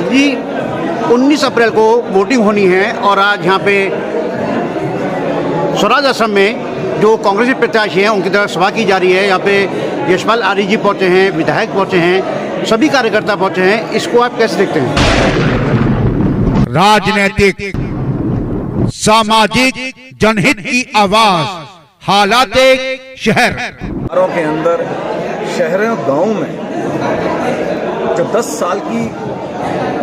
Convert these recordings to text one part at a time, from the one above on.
जी 19 अप्रैल को वोटिंग होनी है और आज यहाँ पे स्वराज असम में जो कांग्रेसी प्रत्याशी हैं उनकी तरफ सभा की जा रही है। यहाँ पे यशपाल आर्य जी पहुँचे हैं, विधायक पहुँचे हैं, सभी कार्यकर्ता पहुँचे हैं। इसको आप कैसे देखते हैं? राजनीतिक सामाजिक जनहित की आवाज, हालात शहर के अंदर, शहरों गांव में जो 10 साल की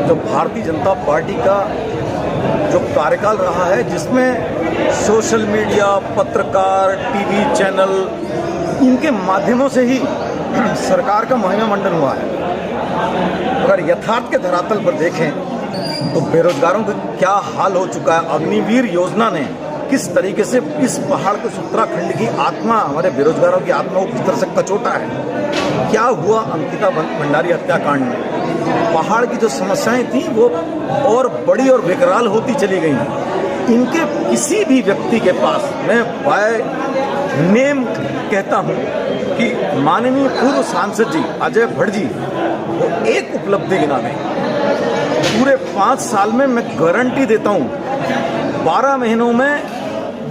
जो भारतीय जनता पार्टी का जो कार्यकाल रहा है, जिसमें सोशल मीडिया, पत्रकार, टीवी चैनल, इनके माध्यमों से ही सरकार का महिमा मंडन हुआ है। अगर यथार्थ के धरातल पर देखें तो बेरोजगारों का क्या हाल हो चुका है। अग्निवीर योजना ने किस तरीके से इस पहाड़ के उत्तराखंड की आत्मा, हमारे बेरोजगारों की आत्मा को किस तरह से कचोटा है। क्या हुआ अंकिता भंडारी हत्याकांड में? पहाड़ की जो समस्याएं थी वो और बड़ी और विकराल होती चली गई। इनके किसी भी व्यक्ति के पास, मैं बाय नेम कहता हूं कि माननीय पूर्व सांसद जी अजय भट्ट जी वो एक उपलब्धि गिना दें। पूरे 5 साल में मैं गारंटी देता हूं 12 महीनों में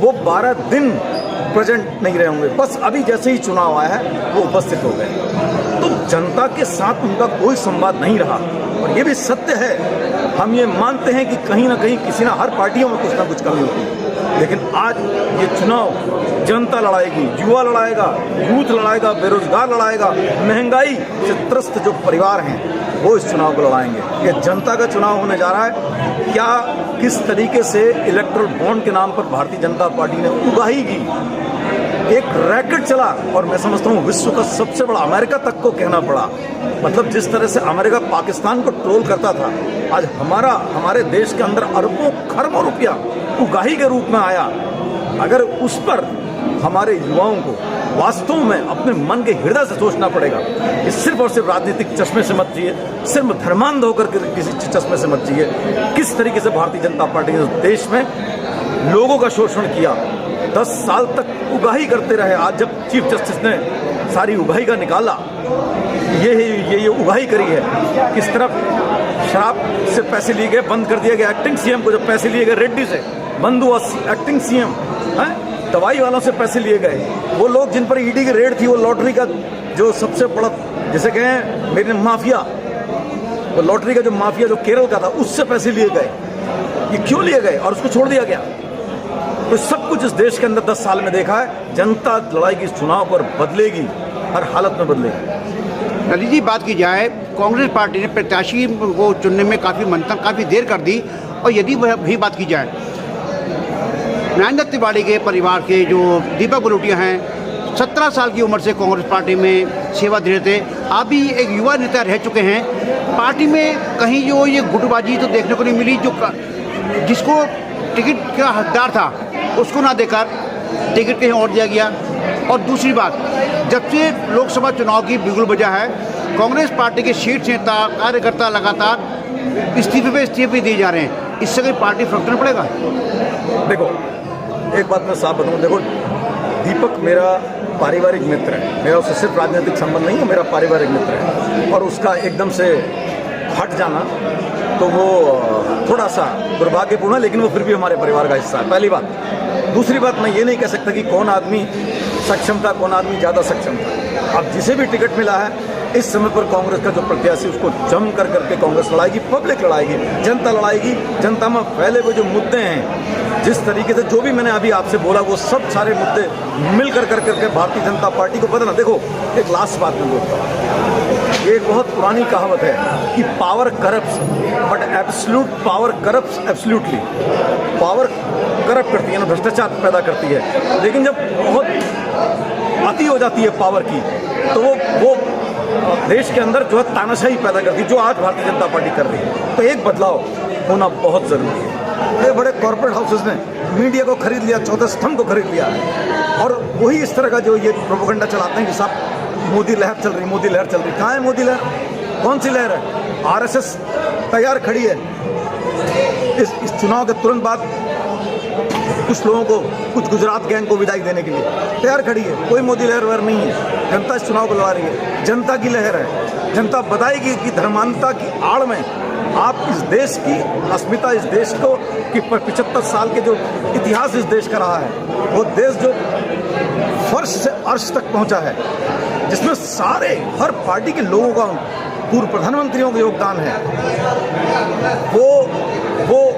वो 12 दिन प्रेजेंट नहीं रहे होंगे। बस अभी जैसे ही चुनाव आया है वो उपस्थित हो गए। तो जनता के साथ उनका कोई संवाद नहीं रहा। और ये भी सत्य है, हम ये मानते हैं कि कहीं ना कहीं किसी ना हर पार्टियों में कुछ ना कुछ कमी होती है, लेकिन आज ये चुनाव जनता लड़ाएगी, युवा लड़ाएगा, यूथ लड़ाएगा, बेरोजगार लड़ाएगा, महंगाई से त्रस्त जो परिवार हैं वो इस चुनाव को लड़ाएंगे। ये जनता का चुनाव होने जा रहा है। क्या किस तरीके से इलेक्ट्रल बॉन्ड के नाम पर भारतीय जनता पार्टी ने उगाही की, एक रैकेट चला, और मैं समझता हूँ विश्व का सबसे बड़ा, अमेरिका तक को कहना पड़ा। मतलब जिस तरह से अमेरिका पाकिस्तान को ट्रोल करता था, आज हमारे देश के अंदर अरबों खरबों रुपया उगाही के रूप में आया। अगर उस पर हमारे युवाओं को वास्तव में अपने मन के हृदय से सोचना पड़ेगा कि सिर्फ और सिर्फ राजनीतिक चश्मे से मत जिए, सिर्फ धर्मांध होकर किसी चश्मे से मत जिए। किस तरीके से भारतीय जनता पार्टी ने देश में लोगों का शोषण किया, 10 साल तक उगाही करते रहे। आज जब चीफ जस्टिस ने सारी उगाही का निकाला, ये उगाही करी है। किस तरह शराब से पैसे लिए गए, बंद कर दिया गया। एक्टिंग सीएम को जब पैसे लिए गए रेड्डी से, बंद हुआ एक्टिंग सीएम। दवाई वालों से पैसे लिए गए। वो लोग जिन पर ईडी की रेड थी, वो लॉटरी का जो सबसे बड़ा, जैसे कहें मेरे माफिया, वो लॉटरी का जो माफिया जो केरल का था, उससे पैसे लिए गए। ये क्यों लिए गए और उसको छोड़ दिया गया? तो सब कुछ इस देश के अंदर 10 साल में देखा है। जनता लड़ाई इस चुनाव पर बदलेगी, हर हालत में बदलेगी। नदी जी, बात की जाए, कांग्रेस पार्टी ने प्रत्याशी को चुनने में काफ़ी देर कर दी। और यदि वह भी बात की जाए, नरेंद्र तिवारी के परिवार के जो दीपक गुलोटिया हैं, 17 साल की उम्र से कांग्रेस पार्टी में सेवा दे रहे थे। आप भी एक युवा नेता रह चुके हैं। पार्टी में कहीं जो ये गुटबाजी तो देखने को नहीं मिली, जो जिसको टिकट का हकदार था उसको ना देकर टिकट कहीं और दिया गया। और दूसरी बात, जब से लोकसभा चुनाव की बिगुल बजा है, कांग्रेस पार्टी के शीर्ष नेता कार्यकर्ता लगातार इस्तीफे दिए जा रहे हैं। इससे कोई पार्टी फर्क नहीं पड़ेगा? देखो, एक बात मैं साफ बताऊं, देखो दीपक मेरा पारिवारिक मित्र है। मेरा उससे सिर्फ राजनीतिक संबंध नहीं है, मेरा पारिवारिक मित्र है। और उसका एकदम से हट जाना तो वो थोड़ा सा दुर्भाग्यपूर्ण है, लेकिन वो फिर भी हमारे परिवार का हिस्सा है, पहली बात। दूसरी बात, मैं ये नहीं कह सकता कि कौन आदमी सक्षम था, कौन आदमी ज़्यादा सक्षम था। अब जिसे भी टिकट मिला है, इस समय पर कांग्रेस का जो प्रत्याशी, उसको जम कर करके कांग्रेस लड़ाएगी, पब्लिक लड़ाएगी, जनता लड़ाएगी। जनता में फैले हुए जो मुद्दे हैं, जिस तरीके से जो भी मैंने अभी आपसे बोला, वो सब सारे मुद्दे मिल कर करके भारतीय जनता पार्टी को बदलना। देखो, एक लास्ट बात मैं बोलता हूँ, ये एक बहुत पुरानी कहावत है कि power corrupts but absolute power corrupts absolutely. Power corrupt करती है ना, भ्रष्टाचार पैदा करती है, लेकिन जब बहुत अति हो जाती है पावर की, तो वो देश के अंदर जो है तानाशाही पैदा करती है, जो आज भारतीय जनता पार्टी कर रही है। तो एक बदलाव होना बहुत जरूरी है। बड़े बड़े कॉर्पोरेट हाउसेस ने मीडिया को खरीद लिया, चौथे स्तंभ को खरीद लिया, और वही इस तरह का जो ये प्रोपेगेंडा चलाते हैं कि साहब मोदी लहर चल रही, मोदी लहर चल रही। कहाँ है मोदी लहर? कौन सी लहर है? आरएसएस तैयार खड़ी है। इस चुनाव के तुरंत बाद कुछ लोगों को, कुछ गुजरात गैंग को विदाई देने के लिए तैयार खड़ी है। कोई मोदी लहर वहर नहीं है। जनता इस चुनाव को लड़ा रही है, जनता की लहर है। जनता बताएगी कि धर्मांधता की आड़ में आप इस देश की अस्मिता, इस देश को कि 75 साल के जो इतिहास इस देश का रहा है, वो देश जो फर्श से अर्श तक पहुंचा है, जिसमें सारे हर पार्टी के लोगों का, पूर्व प्रधानमंत्रियों का योगदान है,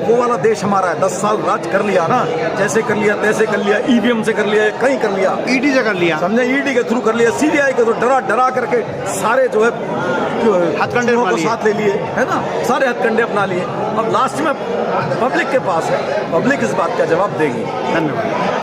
वो वाला देश हमारा है। 10 साल राज कर लिया ना, जैसे कर लिया तैसे कर लिया, ईवीएम से कर लिया, कहीं कर लिया, ईडी से कर लिया, समझे, ईडी के थ्रू कर लिया, सीबीआई के थ्रू डरा करके सारे जो है हथकंडे को साथ ले लिए, है ना, सारे हथकंडे अपना लिए। अब लास्ट में पब्लिक के पास है, पब्लिक इस बात का जवाब देगी। धन्यवाद।